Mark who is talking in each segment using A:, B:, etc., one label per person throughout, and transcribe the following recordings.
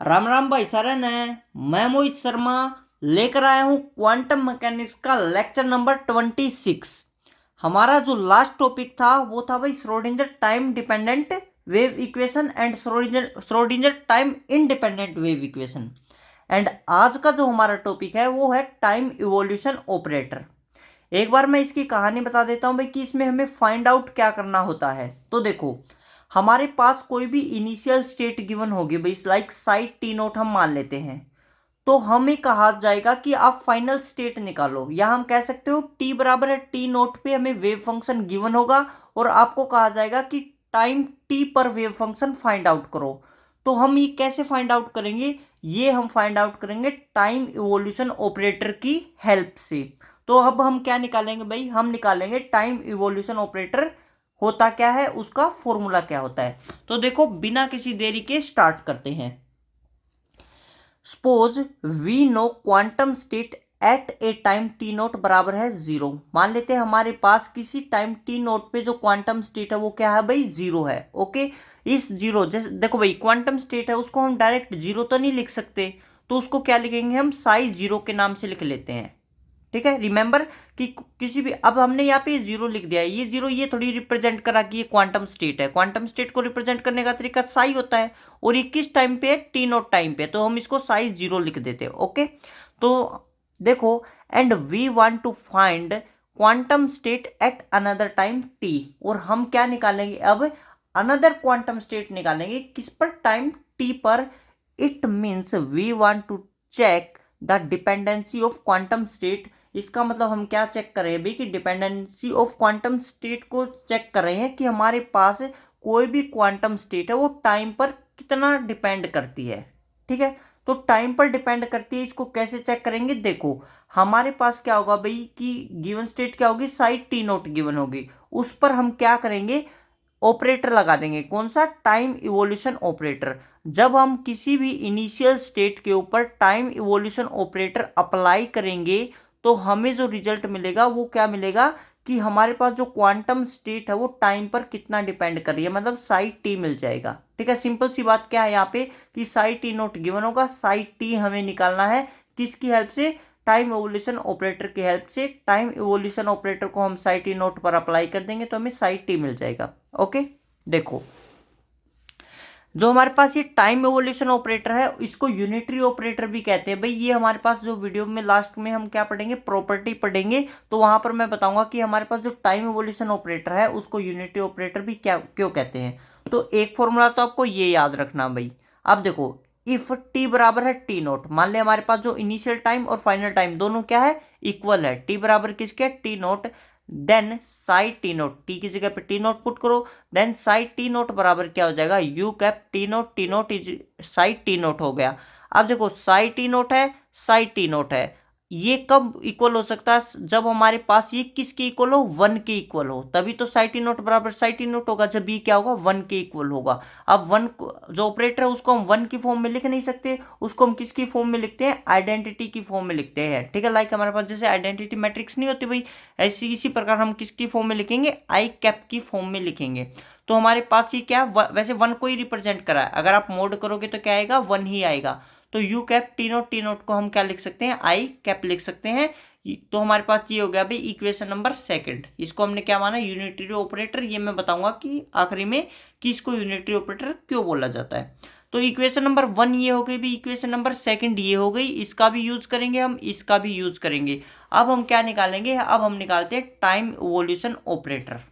A: राम राम भाई सारन है। मैं मोहित शर्मा लेकर आया हूँ क्वांटम मैकेनिक्स का लेक्चर नंबर 26। हमारा जो लास्ट टॉपिक था वो था भाई Schrödinger time dependent wave equation and Schrödinger time independent wave equation. And आज का जो हमारा टॉपिक है वो है टाइम इवोल्यूशन ऑपरेटर। एक बार मैं इसकी कहानी बता देता हूँ भाई कि इसमें हमें फाइंड आउट क्या करना होता है। तो देखो, हमारे पास कोई भी इनिशियल स्टेट गिवन होगी भाई, लाइक साइड टी नोट हम मान लेते हैं, तो हमें कहा जाएगा कि आप फाइनल स्टेट निकालो, या हम कह सकते हो टी बराबर है टी नोट पे हमें वेव फंक्शन गिवन होगा और आपको कहा जाएगा कि टाइम टी पर वेव फंक्शन फाइंड आउट करो। तो हम ये कैसे फाइंड आउट करेंगे? ये हम फाइंड आउट करेंगे टाइम इवोल्यूशन ऑपरेटर की हेल्प से। तो अब हम क्या निकालेंगे भाई? हम निकालेंगे टाइम इवोल्यूशन ऑपरेटर होता क्या है, उसका फॉर्मूला क्या होता है। तो देखो, बिना किसी देरी के स्टार्ट करते हैं। Suppose we know quantum state at a time t naught बराबर है जीरो। मान लेते हैं हमारे पास किसी टाइम टी नोट पे जो क्वांटम स्टेट है वो क्या है भाई? जीरो है। ओके, इस जीरो, जैसे देखो भाई, क्वांटम स्टेट है उसको हम डायरेक्ट जीरो तो नहीं लिख सकते, तो उसको क्या लिखेंगे हम? साई जीरो के नाम से लिख लेते हैं। ठीक है, रिमेंबर कि किसी भी, अब हमने यहाँ पे जीरो लिख दिया है, ये जीरो ये थोड़ी रिप्रेजेंट करा कि ये क्वांटम स्टेट है। क्वांटम स्टेट को रिप्रेजेंट करने का तरीका साई होता है, और ये किस टाइम पे है? टी नोट टाइम पे, तो हम इसको साई जीरो लिख देते हैं। ओके, तो देखो, and we want to find quantum state at another time t, और हम क्या निकालेंगे अब? अनदर क्वांटम स्टेट निकालेंगे, किस पर? टाइम टी पर। It means we want to check the dependency of quantum state. इसका मतलब हम क्या चेक कर रहे हैं भाई? कि डिपेंडेंसी ऑफ क्वांटम स्टेट को चेक कर रहे हैं कि हमारे पास कोई भी क्वांटम स्टेट है वो टाइम पर कितना डिपेंड करती है। ठीक है, तो टाइम पर डिपेंड करती है, इसको कैसे चेक करेंगे? देखो, हमारे पास क्या होगा भाई कि गिवन स्टेट क्या होगी? साइड टी नोट गिवन होगी, उस पर हम क्या करेंगे? ऑपरेटर लगा देंगे। कौन सा? Time evolution operator. जब हम किसी भी इनिशियल स्टेट के ऊपर टाइम इवोल्यूशन ऑपरेटर अप्लाई करेंगे तो हमें जो रिजल्ट मिलेगा वो क्या मिलेगा? कि हमारे पास जो क्वांटम स्टेट है वो टाइम पर कितना डिपेंड कर रही है, मतलब साइड टी मिल जाएगा। ठीक है, सिंपल सी बात क्या है यहाँ पे कि साइड टी नोट गिवन होगा, साइड टी हमें निकालना है किसकी हेल्प से? टाइम इवोल्यूशन ऑपरेटर की हेल्प से। टाइम इवोल्यूशन ऑपरेटर को हम साइड टी नोट पर अप्लाई कर देंगे तो हमें साइड टी मिल जाएगा। ओके, देखो, जो हमारे पास ये टाइम एवोल्यूशन ऑपरेटर है इसको यूनिटरी ऑपरेटर भी कहते हैं भाई। ये हमारे पास जो वीडियो में लास्ट में हम क्या पढ़ेंगे? प्रॉपर्टी पढ़ेंगे, तो वहां पर मैं बताऊंगा कि हमारे पास जो टाइम एवोल्यूशन ऑपरेटर है उसको यूनिटरी ऑपरेटर भी क्या क्यों कहते हैं। तो एक फॉर्मूला तो आपको ये याद रखना भाई। अब देखो, इफ टी बराबर है टी नोट, मान ले हमारे पास जो इनिशियल टाइम और फाइनल टाइम दोनों क्या है? इक्वल है। टी बराबर किसके? T naught. Then psi t naught, t की जगह पे टी नोट पुट करो, देन साइड टी नोट बराबर क्या हो जाएगा? U cap t naught is psi t naught हो गया। अब देखो, साइड टी नोट है, साइड टी नोट है, ये कब इक्वल हो सकता है? जब हमारे पास ये किसके इक्वल हो? वन के इक्वल हो, तभी तो साइड टी नोट बराबर साइड टी नोट होगा, जब ये क्या होगा? वन के इक्वल होगा। अब वन जो ऑपरेटर है उसको हम वन की फॉर्म में लिख नहीं सकते, उसको हम किसकी फॉर्म में लिखते हैं? आइडेंटिटी की फॉर्म में लिखते हैं। ठीक है, लाइक हमारे पास जैसे आइडेंटिटी मैट्रिक्स नहीं होती भाई, ऐसी इसी प्रकार हम किसकी फॉर्म में लिखेंगे? आई कैप की फॉर्म में लिखेंगे। तो हमारे पास ये क्या वैसे वन को ही रिप्रेजेंट करा है, अगर आप मोड करोगे तो क्या आएगा? वन ही आएगा। तो यू कैप टी नोट को हम क्या लिख सकते हैं? आई कैप लिख सकते हैं। तो हमारे पास ये हो गया भाई इक्वेशन नंबर सेकंड। इसको हमने क्या माना? Unitary operator. ये मैं बताऊंगा कि आखिरी में कि इसको यूनिटरी ऑपरेटर क्यों बोला जाता है। तो इक्वेशन नंबर वन ये हो गई भी, इक्वेशन नंबर सेकंड ये हो गई, इसका भी यूज करेंगे हम, इसका भी यूज करेंगे। अब हम क्या निकालेंगे? अब हम निकालते हैं time evolution operator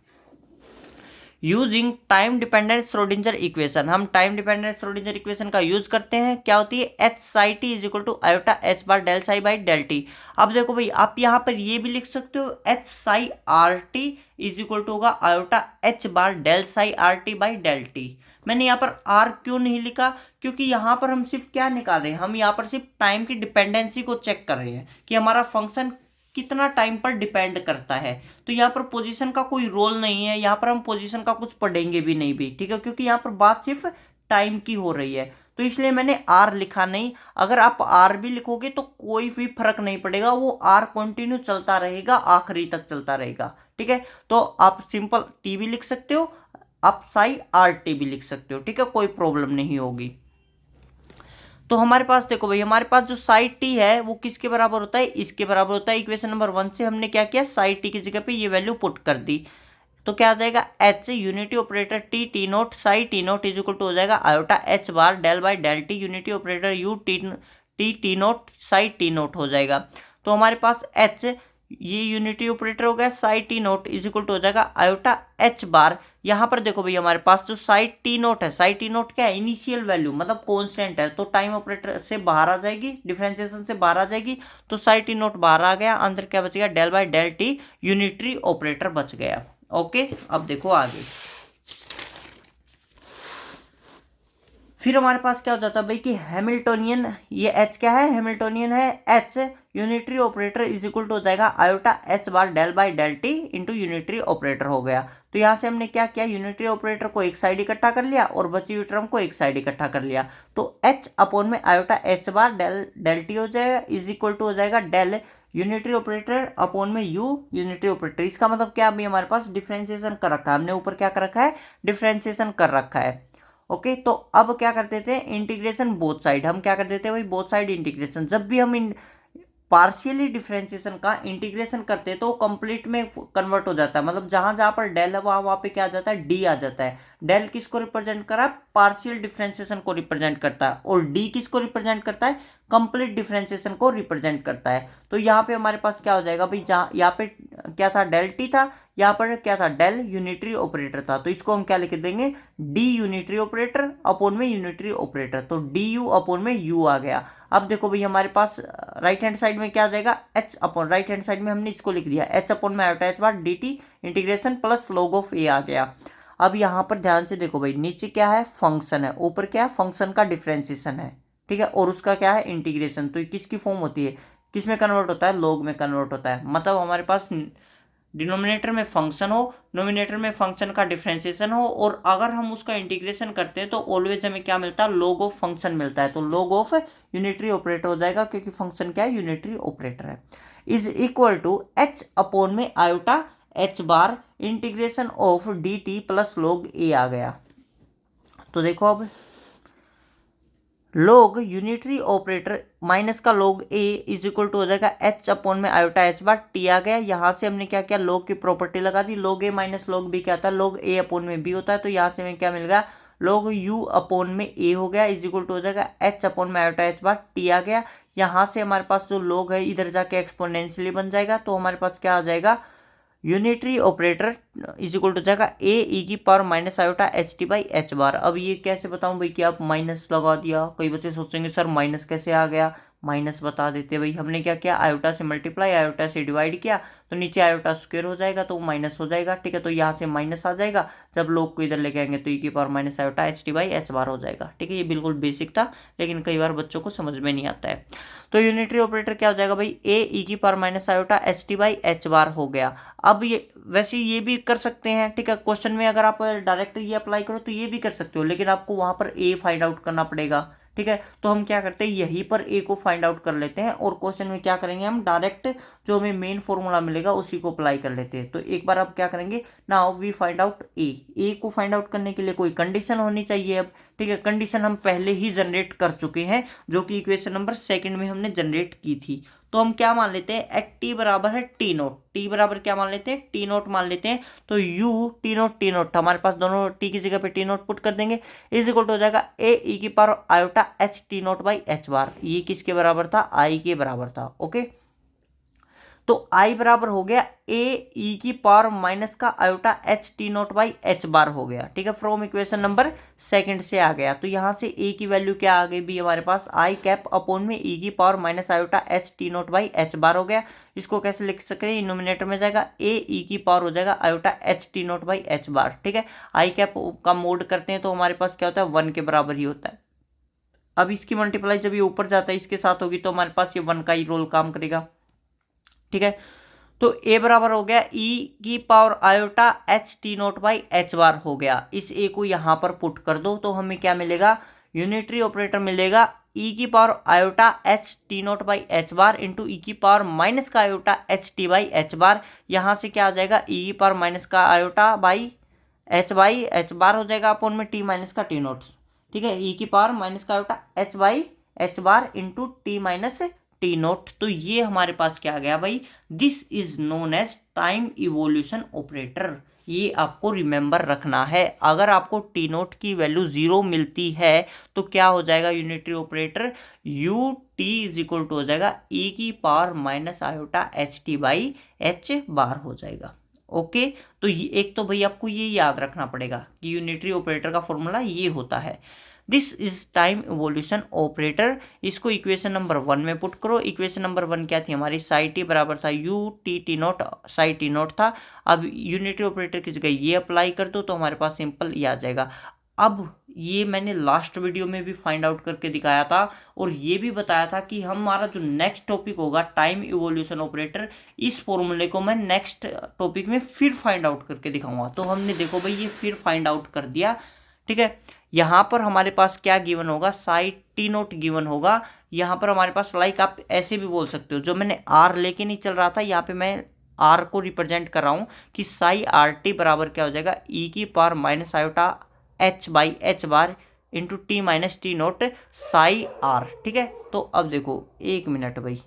A: using time dependent Schrodinger equation. हम टाइम डिपेंडेंट श्रोडिंजर इक्वेशन का यूज करते हैं। क्या होती है? H psi t is equal to iota H bar del psi by del t. अब देखो भाई, आप यहाँ पर ये भी लिख सकते हो, H psi R T is equal to होगा iota H bar del psi are T by del T. मैंने यहाँ पर आर क्यों नहीं लिखा? क्योंकि यहाँ पर हम सिर्फ क्या निकाल रहे हैं? हम यहाँ पर सिर्फ टाइम की डिपेंडेंसी को चेक कर रहे हैं कि हमारा फंक्शन कितना टाइम पर डिपेंड करता है। तो यहाँ पर पोजीशन का कोई रोल नहीं है, यहाँ पर हम पोजीशन का कुछ पढ़ेंगे भी नहीं भी। ठीक है, क्योंकि यहाँ पर बात सिर्फ टाइम की हो रही है, तो इसलिए मैंने आर लिखा नहीं। अगर आप आर भी लिखोगे तो कोई भी फर्क नहीं पड़ेगा, वो आर कंटिन्यू चलता रहेगा, आखिरी तक चलता रहेगा। ठीक है, तो आप सिंपल टी भी लिख सकते हो, आप साई आर टी भी लिख सकते हो। ठीक है, कोई प्रॉब्लम नहीं होगी। तो हमारे पास देखो भाई, हमारे पास जो साइड टी है वो किसके बराबर होता है, इसके बराबर होता है। इक्वेशन नंबर 1 से हमने क्या किया, साइड टी की जगह पे ये वैल्यू पुट कर दी। तो क्या आ जाएगा, H unity operator t t naught psi t naught is equal to हो जाएगा iota H bar del by del t unity operator U t t t naught psi t naught हो जाएगा। तो हमारे पास एच, ये यूनिटी ऑपरेटर हो गया, psi t naught is equal to हो जाएगा आयोटा एच बार। यहाँ पर देखो भाई, हमारे पास जो साई टी नोट है, साई टी नोट क्या है, इनिशियल वैल्यू मतलब कॉन्स्टेंट है, तो टाइम ऑपरेटर से बाहर आ जाएगी, डिफरेंशिएशन से बाहर आ जाएगी, तो साई टी नोट बाहर आ गया, अंदर क्या बचेगा, del by del t unitary operator बच गया। ओके, अब देखो आगे, फिर हमारे पास क्या हो जाता है भाई कि हैमिल्टोनियन, ये एच क्या है, हैमिल्टोनियन है, H unitary operator is equal to हो जाएगा iota H bar del by del t into unitary operator हो गया। तो यहाँ से हमने क्या किया, यूनिटरी ऑपरेटर को एक साइड इकट्ठा कर लिया और बची हुई टर्म को एक साइड इकट्ठा कर लिया। तो एच अपॉन में iota H bar del del T हो जाएगा इज इक्वल टू हो जाएगा डेल यूनिटरी ऑपरेटर अपॉन में यू यूनिटरी ऑपरेटर। इसका मतलब क्या, अभी हमारे पास डिफरेंशिएशन कर रखा है, हमने ऊपर क्या कर रखा है, डिफरेंशिएशन कर रखा है। ओके, तो अब क्या करते थे, इंटीग्रेशन बोथ साइड, हम क्या करते थे भाई, बोथ साइड इंटीग्रेशन। जब भी हम पार्शियली डिफरेंशिएशन का इंटीग्रेशन करते हैं तो कंप्लीट में कन्वर्ट हो जाता है, मतलब जहां जहां पर डेल है वहां पे क्या आ जाता है, डी आ जाता है। डेल किसको रिप्रेजेंट करा है, पार्शियल डिफरेंशिएशन को रिप्रेजेंट करता है, और डी किसको रिप्रेजेंट करता है, कंप्लीट डिफरेंशिएशन को रिप्रेजेंट करता है। तो यहाँ पे हमारे पास क्या हो जाएगा भाई, जहाँ यहाँ पे क्या था, डेल टी था, यहाँ पर क्या था, डेल यूनिटरी ऑपरेटर था, तो इसको हम क्या लिख देंगे, डी यूनिटरी ऑपरेटर अपॉन में यूनिटरी ऑपरेटर, तो डी यू अपॉन में यू आ गया। अब देखो भाई, हमारे पास राइट हैंड साइड में क्या आ जाएगा, H upon, right hand side में हमने इसको लिख दिया एच अपॉन में iota H bar D T integration plus log of A आ गया। अब यहाँ पर ध्यान से देखो भाई, नीचे क्या है, फंक्शन है, ऊपर क्या है, फंक्शन का डिफरेंशिएशन है, ठीक है, और उसका क्या है, इंटीग्रेशन। तो ये किसकी फॉर्म होती है, किस में कन्वर्ट होता है, लॉग में कन्वर्ट होता है। मतलब हमारे पास डिनोमिनेटर में फंक्शन हो, नोमिनेटर में फंक्शन का डिफरेंशिएशन हो, और अगर हम उसका इंटीग्रेशन करते हैं तो ऑलवेज हमें क्या मिलता है, लॉग ऑफ फंक्शन मिलता है। तो लॉग ऑफ यूनिटरी ऑपरेटर हो जाएगा, क्योंकि फंक्शन क्या है, यूनिटरी ऑपरेटर है। Is equal to H upon में iota H bar integration of D T plus log A आ गया। तो देखो अब लॉग यूनिटरी ऑपरेटर माइनस का log A is equal to हो जाएगा एच अपॉन में आयोटा एच बार टी आ गया। यहाँ से हमने क्या किया, लॉग की प्रॉपर्टी लगा दी, लॉग ए माइनस लॉग बी क्या था, लॉग ए अपॉन में बी होता है। तो यहाँ से हमें क्या मिल गया, लॉग यू अपॉन में ए हो गया इज इक्वल टू हो जाएगा एच अपॉन में आयोटा एच बार टी आ गया। यहाँ से हमारे पास जो लॉग है इधर जाके एक्सपोनेंशियली बन जाएगा, तो हमारे पास क्या आ जाएगा, unitary operator is equal to जाएगा ए ई की power minus iota H T by H bar. अब ये कैसे बताऊं भाई कि आप माइनस लगा दिया, कई बच्चे सोचेंगे सर माइनस कैसे आ गया, माइनस बता देते भाई, हमने क्या किया, आयोटा से मल्टीप्लाई आयोटा से डिवाइड किया, तो नीचे आयोटा स्क्वायर हो जाएगा तो माइनस हो जाएगा, ठीक है। तो यहाँ से माइनस आ जाएगा, जब लोग को इधर लेके आएंगे तो ई की power minus iota H T by H bar हो जाएगा, ठीक है। ये बिल्कुल बेसिक था, लेकिन कई बार बच्चों को समझ में नहीं आता है। तो यूनिटरी ऑपरेटर क्या हो जाएगा भाई, ए ई की power minus iota H T by H bar हो गया। अब ये वैसे ये भी कर सकते हैं, ठीक है, क्वेश्चन में अगर आप डायरेक्ट ये अप्लाई करो तो ये भी कर सकते हो, लेकिन आपको वहां पर ए फाइंड आउट करना पड़ेगा, ठीक है। तो हम क्या करते हैं, यहीं पर ए को फाइंड आउट कर लेते हैं, और क्वेश्चन में क्या करेंगे, हम डायरेक्ट जो हमें मेन फॉर्मूला मिलेगा उसी को अप्लाई कर लेते हैं। तो एक बार आप क्या करेंगे, नाउ वी फाइंड आउट ए को फाइंड आउट करने के लिए कोई कंडीशन होनी चाहिए अब, ठीक है। कंडीशन हम पहले ही जनरेट कर चुके हैं, जो कि इक्वेशन नंबर 2 में हमने जनरेट की थी। तो हम क्या मान लेते हैं, एट टी बराबर है टी नोट, टी बराबर क्या मान लेते हैं, टी नोट मान लेते हैं। तो यू टी नोट हमारे पास दोनों टी की जगह पे टी नोट पुट कर देंगे, इज इक्वल टू हो जाएगा ए ई की power iota H T nought by H bar. ये किसके बराबर था, आई के बराबर था, ओके। तो आई बराबर हो गया ए ई की पावर माइनस का iota H T nought by H bar हो गया, ठीक है, फ्रॉम इक्वेशन नंबर 2 से आ गया। तो यहाँ से ए की वैल्यू क्या आ गई भी हमारे पास, आई कैप अपॉन में ई की power minus iota H T nought by H bar हो गया। इसको कैसे लिख सकते हैं, इनोमिनेटर में जाएगा ए ई की पावर हो जाएगा iota H T nought by H bar, ठीक है। आई कैप का मोड करते हैं तो हमारे पास क्या होता है, 1 के बराबर ही होता है। अब इसकी मल्टीप्लाई जब ये ऊपर जाता है इसके साथ होगी तो हमारे पास ये 1 का ही रोल काम करेगा, ठीक है। तो ए बराबर हो गया ई की power iota H T nought by H bar हो गया। इस ए को यहां पर पुट कर दो तो हमें क्या मिलेगा, यूनिटरी ऑपरेटर मिलेगा ई की power iota H T nought by H bar into E की पावर माइनस का iota H T by H bar. यहां से क्या आ जाएगा, ई की पावर माइनस का आयोटा बाई एच बार हो जाएगा अपॉन में टी माइनस का टी नोट, ठीक है, ई की पावर माइनस का iota H by H bar into T minus T nought. तो ये हमारे पास क्या आ गया भाई, this is known as time evolution operator. ये आपको रिमेंबर रखना है। अगर आपको टी नोट की वैल्यू 0 मिलती है तो क्या हो जाएगा unitary operator, U T is equal to हो जाएगा ई की power minus iota H T by H bar हो जाएगा। ओके, तो ये एक तो भाई आपको ये याद रखना पड़ेगा कि यूनिटरी ऑपरेटर का फॉर्मूला ये होता है। This is time evolution operator. इसको इक्वेशन नंबर 1 में पुट करो। इक्वेशन नंबर 1 क्या थी हमारी, साई टी बराबर था you t t naught, psi t note था। अब यूनिटरी ऑपरेटर की जगह ये अप्लाई कर दो तो हमारे पास सिंपल ये आ जाएगा। अब ये मैंने लास्ट वीडियो में भी फाइंड आउट करके दिखाया था और ये भी बताया था कि हमारा जो नेक्स्ट टॉपिक होगा टाइम इवोल्यूशन ऑपरेटर, इस फॉर्मूले को मैं नेक्स्ट टॉपिक में फिर फाइंड आउट करके दिखाऊंगा। तो हमने देखो भाई ये फिर फाइंड आउट कर दिया। ठीक है, यहाँ पर हमारे पास क्या गिवन होगा, साई टी नोट गिवन होगा। यहाँ पर हमारे पास लाइक आप ऐसे भी बोल सकते हो, जो मैंने आर लेके नहीं चल रहा था यहाँ पे मैं आर को रिप्रेजेंट कर रहा हूँ कि साई आर टी बराबर क्या हो जाएगा, ई की power minus iota H by H bar into T minus T naught psi are. ठीक है, तो अब देखो 1 मिनट भाई,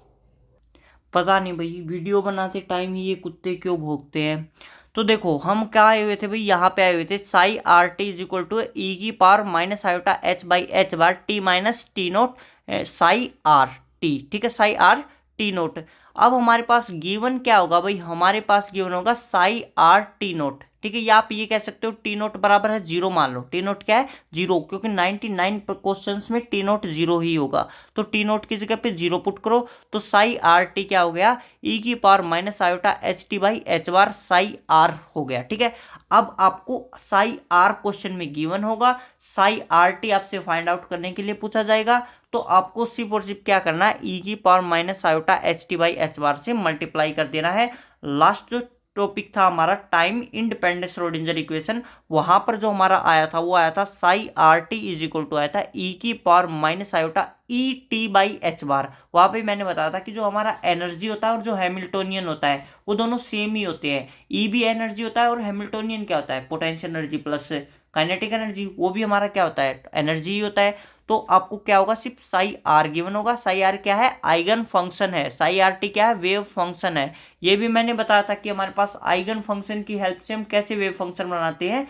A: पता नहीं भाई वीडियो बनाते टाइम ही ये कुत्ते क्यों भौंकते हैं। तो देखो हम क्या आए हुए थे भाई, यहाँ पे आए हुए थे psi R T is equal to e की power minus iota H by H bar t minus T naught psi are t. ठीक है, साई आर टी नोट। अब हमारे पास गिवन क्या होगा भाई, हमारे पास गिवन होगा साई आर टी नोट। ठीक है, या आप ये कह सकते हो टी नोट बराबर है 0 मान लो। टी नोट क्या है 0, क्योंकि 99 क्वेश्चंस में टी नोट 0 ही होगा। तो टी नोट की जगह पे 0 पुट करो तो साई आर टी क्या हो गया, ई की power minus iota H T by H bar psi R हो गया। ठीक है, अब आपको साई आर क्वेश्चन में गिवन होगा, साई आर टी आपसे फाइंड आउट करने के लिए पूछा जाएगा। तो आपको सिर्फ और सिर्फ क्या करना है, ई की power minus iota H T by H bar से मल्टीप्लाई कर देना है। लास्ट जो टॉपिक था हमारा टाइम इंडिपेंडेंस श्रोडिंगर इक्वेशन, वहां पर जो हमारा आया था वो आया था psi R T is equal to आया था ई की power minus iota e t by H bar. वहां पे मैंने बताया था कि जो हमारा एनर्जी होता है और जो हैमिल्टोनियन होता है वो दोनों सेम ही होते हैं। ई भी एनर्जी होता है और हैमिल्टोनियन क्या होता है, potential energy plus kinetic energy, वो भी हमारा क्या होता है, एनर्जी ही होता है। तो आपको क्या होगा, सिर्फ साई आर गिवन होगा। साई आर क्या है, आइगन फंक्शन है। साई आर टी क्या है, वेव फंक्शन है। ये भी मैंने बताया था कि हमारे पास आइगन फंक्शन की हेल्प से हम कैसे वेव फंक्शन बनाते हैं।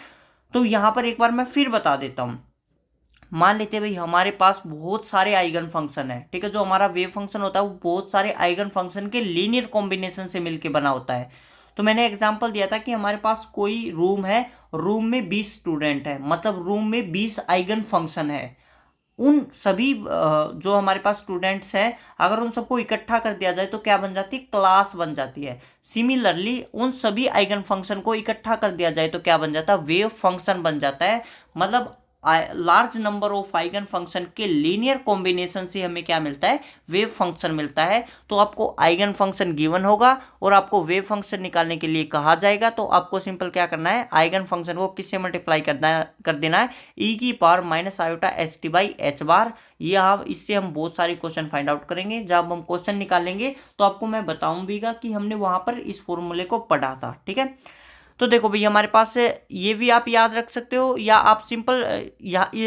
A: तो यहां पर एक बार मैं फिर बता देता हूं। मान लेते हैं भाई हमारे पास बहुत सारे आइगन फंक्शन है। ठीक है, जो हमारा वेव फंक्शन होता है वो बहुत सारे आइगन फंक्शन के लीनियर कॉम्बिनेशन से मिलकर बना होता है। तो मैंने एग्जांपल दिया था कि हमारे पास कोई रूम है, रूम में 20 स्टूडेंट है, मतलब रूम में 20 आइगन फंक्शन है। उन सभी जो हमारे पास स्टूडेंट्स हैं, अगर उन सबको इकट्ठा कर दिया जाए तो क्या बन जाती है, क्लास बन जाती है। सिमिलरली उन सभी आइगन फंक्शन को इकट्ठा कर दिया जाए तो क्या बन जाता है, वेव फंक्शन बन जाता है। मतलब large number of eigen function के लीनियर कॉम्बिनेशन से हमें क्या मिलता है, वेव फंक्शन मिलता है। तो आपको आइगन फंक्शन गिवन होगा और आपको वेव फंक्शन निकालने के लिए कहा जाएगा। तो आपको सिंपल क्या करना है, आइगन फंक्शन को किससे मल्टीप्लाई कर देना है, ई की power minus iota H T by H bar. ये आप इससे हम बहुत सारे क्वेश्चन फाइंड आउट करेंगे। जब हम क्वेश्चन निकालेंगे तो आपको मैं बताऊंगा कि हमने वहां पर इस फॉर्मूले को पढ़ा था। ठीक है, तो देखो भैया हमारे पास ये भी आप याद रख सकते हो या आप सिंपल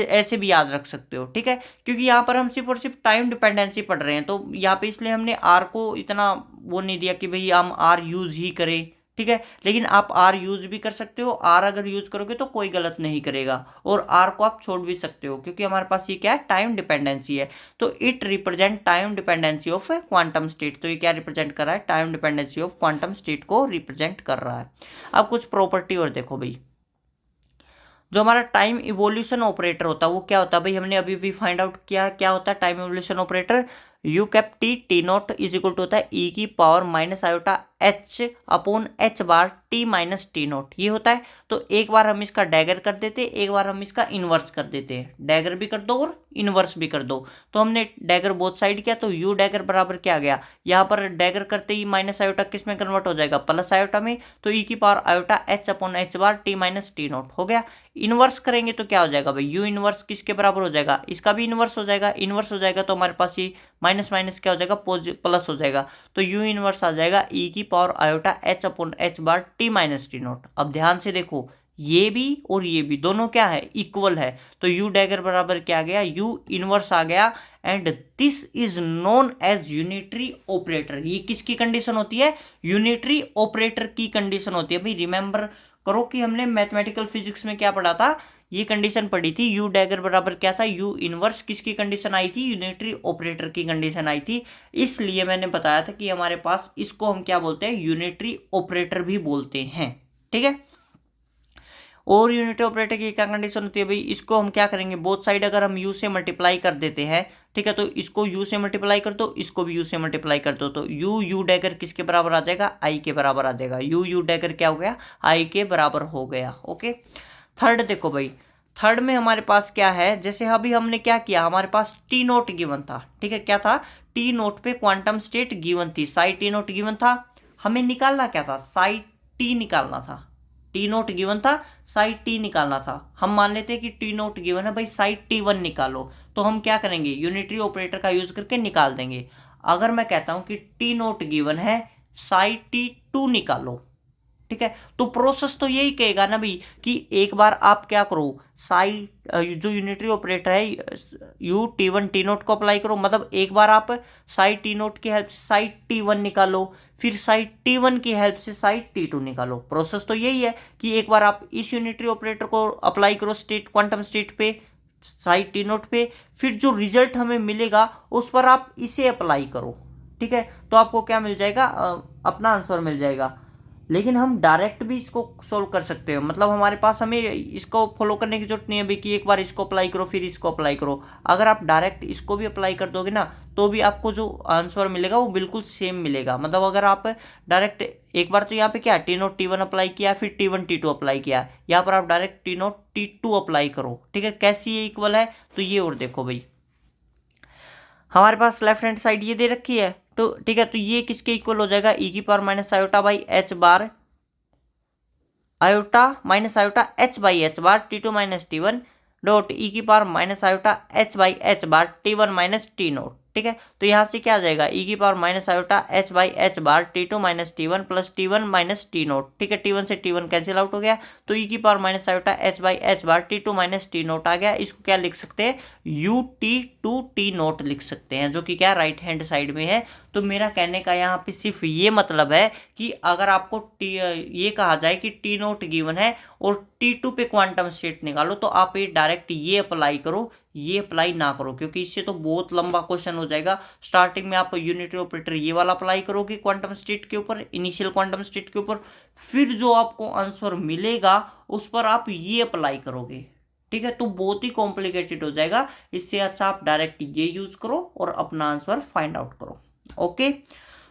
A: ऐसे भी याद रख सकते हो। ठीक है, क्योंकि यहाँ पर हम सिर्फ और सिर्फ टाइम डिपेंडेंसी पढ़ रहे हैं तो यहाँ पे इसलिए हमने आर को इतना वो नहीं दिया कि भाई हम आर यूज ही करें। ठीक है, लेकिन आप आर यूज भी कर सकते हो। आर अगर यूज करोगे तो कोई गलत नहीं करेगा और आर को आप छोड़ भी सकते हो क्योंकि हमारे पास ये क्या है, टाइम डिपेंडेंसी है। तो it represent time dependency of quantum state. तो ये क्या रिप्रेजेंट कर रहा है, time dependency of quantum state को रिप्रेजेंट कर रहा है। अब कुछ प्रॉपर्टी और देखो भाई, जो हमारा टाइम इवोल्यूशन ऑपरेटर होता है वो क्या होता है भाई, हमने अभी भी फाइंड आउट किया क्या होता है time evolution operator. U cap t t naught is equal to होता है ई की power minus iota H upon H bar t minus t naught, ये होता है। तो एक बार हम इसका डैगर कर देते, एक बार हम इसका इन्वर्स कर देते हैं। डैगर भी कर दो और इन्वर्स भी कर दो। तो हमने डैगर बोथ साइड किया तो यू डैगर बराबर क्या आ गया, यहाँ पर डैगर करते ही माइनस आयोटा किस में कन्वर्ट हो जाएगा, प्लस आयोटा में। तो ई की power iota H upon H bar t minus t not हो गया। इन्वर्स करेंगे तो क्या हो जाएगा भाई, यू इन्वर्स किसके बराबर हो जाएगा, इसका भी इन्वर्स हो जाएगा। इन्वर्स हो जाएगा तो हमारे पास ये माइनस माइनस क्या हो जाएगा, प्लस हो जाएगा। तो यू इन्वर्स आ जाएगा ई की power iota H upon H bar t minus t not. अब ध्यान से देखो ये भी और ये भी दोनों क्या है, इक्वल है, तो यू डैगर बराबर क्या आ गया, यू इनवर्स आ गया। And this is known as unitary operator. ये किसकी कंडीशन होती है, यूनिटरी ऑपरेटर की कंडीशन होती है। भाई रिमेंबर करो कि हमने मैथमेटिकल फिजिक्स में क्या पढ़ा था, ये कंडीशन पढ़ी थी, यू डैगर बराबर क्या था, यू इनवर्स किसकी कंडीशन आई थी, यूनिटरी ऑपरेटर की कंडीशन आई थी। इसलिए मैंने बताया था कि हमारे पास इसको हम क्या बोलते हैं, यूनिटरी ऑपरेटर भी बोलते हैं। ठीक है, और यूनिटरी ऑपरेटर की क्या कंडीशन होती है भाई, इसको हम क्या करेंगे, बोथ साइड अगर हम u से मल्टीप्लाई कर देते हैं, ठीक है, तो इसको u से मल्टीप्लाई कर दो, इसको भी u से मल्टीप्लाई कर दो, तो u डैगर किसके बराबर आ जाएगा, i के बराबर आ जाएगा। u डैगर क्या हो गया, i के बराबर हो गया। ओके, थर्ड देखो भाई, थर्ड में हमारे पास क्या है, जैसे अभी हमने क्या किया, हमारे पास टी नोट गिवन था, ठीक है, क्या था, टी नोट पे क्वांटम स्टेट गिवन थी, साई टी नोट गिवन था, हमें निकालना क्या था, साई टी निकालना था, टी नोट गिवन था, साई टी निकालना था। हम मान लेते हैं कि टी नोट गिवन है भाई, साई टी वन निकालो, तो हम क्या करेंगे, यूनिटरी ऑपरेटर का यूज करके निकाल देंगे। अगर मैं कहता हूं कि टी नोट गिवन है, साई टी टू निकालो, ठीक है, तो प्रोसेस तो यही कहेगा ना भाई कि एक बार आप क्या करो, साई जो यूनिटरी ऑपरेटर है U T one T note को अप्लाई करो, मतलब एक बार आप साई टी नोट की हेल्प से साई टी वन निकालो, फिर साई टी वन की हेल्प से साई टी टू निकालो। प्रोसेस तो यही है कि एक बार आप इस यूनिटरी ऑपरेटर को अप्लाई करो स्टेट क्वांटम स्टेट पे, साई टी नोट पे, फिर जो रिजल्ट हमें मिलेगा उस पर आप इसे अप्लाई करो, ठीक है, तो आपको क्या मिल जाएगा, अपना आंसर मिल जाएगा। लेकिन हम डायरेक्ट भी इसको सोल्व कर सकते हो, मतलब हमारे पास हमें इसको फॉलो करने की जरूरत नहीं है भाई कि एक बार इसको अप्लाई करो फिर इसको अप्लाई करो। अगर आप डायरेक्ट इसको भी अप्लाई कर दोगे ना, तो भी आपको जो आंसर मिलेगा वो बिल्कुल सेम मिलेगा। मतलब अगर आप डायरेक्ट एक बार तो यहाँ पे क्या t naught t one apply किया, फिर t one t two apply किया, यहाँ पर आप direct t naught t two apply करो, ठीक है, कैसी ये इक्वल है, तो ये और देखो भाई, हमारे पास लेफ्ट हैंड साइड ये दे रखी है, तो ठीक है, तो ये किसके इक्वल हो जाएगा, ई की power minus iota by H bar, iota minus iota H by H bar t two minus t one dot e की power minus iota H by H bar t one minus T note, ठीक है, तो यहाँ से क्या आ जाएगा, ई की power minus iota H by H bar t two minus t one plus t one minus T note, ठीक है, टी वन से टी वन कैंसिल आउट हो गया, तो ई की power minus iota H by H bar t two minus T naught आ गया। इसको क्या लिख सकते हैं, u t two t naught लिख सकते हैं, जो कि क्या राइट हैंड साइड में है। तो मेरा कहने का यहाँ पे सिर्फ ये मतलब है कि अगर आपको ये कहा जाए कि टी नोट गिवन है और टी टू पे क्वांटम स्टेट निकालो, तो आप ये डायरेक्ट ये अप्लाई करो, ये अप्लाई ना करो, क्योंकि इससे तो बहुत लंबा क्वेश्चन हो जाएगा। स्टार्टिंग में आप यूनिटरी ऑपरेटर ये वाला अप्लाई करोगे क्वांटम स्टेट के ऊपर, इनिशियल क्वांटम स्टेट के ऊपर, फिर जो आपको आंसर मिलेगा उस पर आप ये अप्लाई करोगे, ठीक है, तो बहुत ही कॉम्प्लिकेटेड हो जाएगा। इससे अच्छा आप डायरेक्ट ये यूज करो और अपना आंसर फाइंड आउट करो। ओके,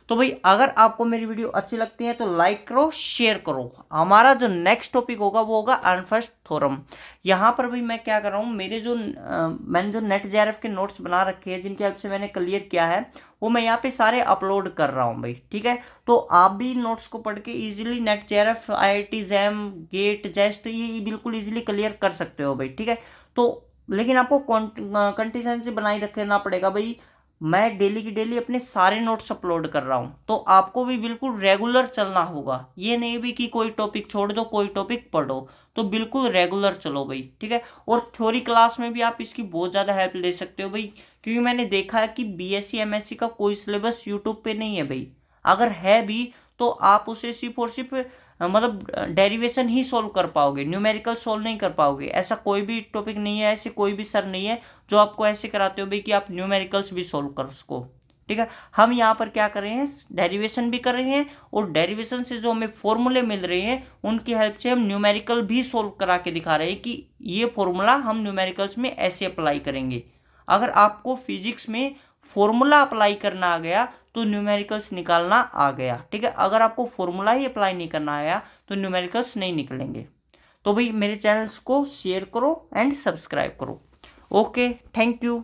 A: तो भाई अगर आपको मेरी वीडियो अच्छी लगती है तो लाइक करो, शेयर करो। हमारा जो नेक्स्ट टॉपिक होगा वो होगा अर्नफर्स्ट थ्योरम। यहाँ पर भी मैं क्या कर रहा हूँ, मेरे जो मैंने जो नेट जेआरएफ के नोट्स बना रखे हैं, जिनकी हेल्प से मैंने क्लियर किया है, वो मैं यहाँ पे सारे अपलोड कर रहा हूँ भाई, ठीक है, तो आप भी नोट्स को पढ़ के easily NET JRF, IIT JAM, GATE, JEST ये बिल्कुल इजीली क्लियर कर सकते हो भाई, ठीक है। तो लेकिन आपको कंसिस्टेंसी बनाए रखना पड़ेगा भाई। मैं डेली की डेली अपने सारे नोट्स अपलोड कर रहा हूँ, तो आपको भी बिल्कुल रेगुलर चलना होगा। ये नहीं भी कि कोई टॉपिक छोड़ दो कोई टॉपिक पढ़ो, तो बिल्कुल रेगुलर चलो भाई, ठीक है। और थ्योरी क्लास में भी आप इसकी बहुत ज़्यादा हेल्प ले सकते हो भाई, क्योंकि मैंने देखा है कि बीएससी एमएससी का कोई सिलेबस यूट्यूब पे नहीं है भाई। अगर है भी तो आप उसे सिर्फ और सिर्फ मतलब डेरिवेशन ही सोल्व कर पाओगे, न्यूमेरिकल सोल्व नहीं कर पाओगे। ऐसा कोई भी टॉपिक नहीं है, ऐसे कोई भी सर नहीं है जो आपको ऐसे कराते हो भाई कि आप न्यूमेरिकल्स भी सोल्व कर सको, ठीक है। हम यहाँ पर क्या कर रहे हैं, डेरिवेशन भी कर रहे हैं, और डेरिवेशन से जो हमें फॉर्मूले मिल रहे हैं उनकी हेल्प से हम न्यूमेरिकल भी सोल्व करा के दिखा रहे हैं कि ये फॉर्मूला हम न्यूमेरिकल्स में ऐसे अप्लाई करेंगे। अगर आपको फिजिक्स में फॉर्मूला अप्लाई करना आ गया तो न्यूमेरिकल्स निकालना आ गया, ठीक है। अगर आपको फॉर्मूला ही अप्लाई नहीं करना आया तो न्यूमेरिकल्स नहीं निकलेंगे। तो भाई मेरे चैनल्स को शेयर करो एंड सब्सक्राइब करो। Okay, thank you.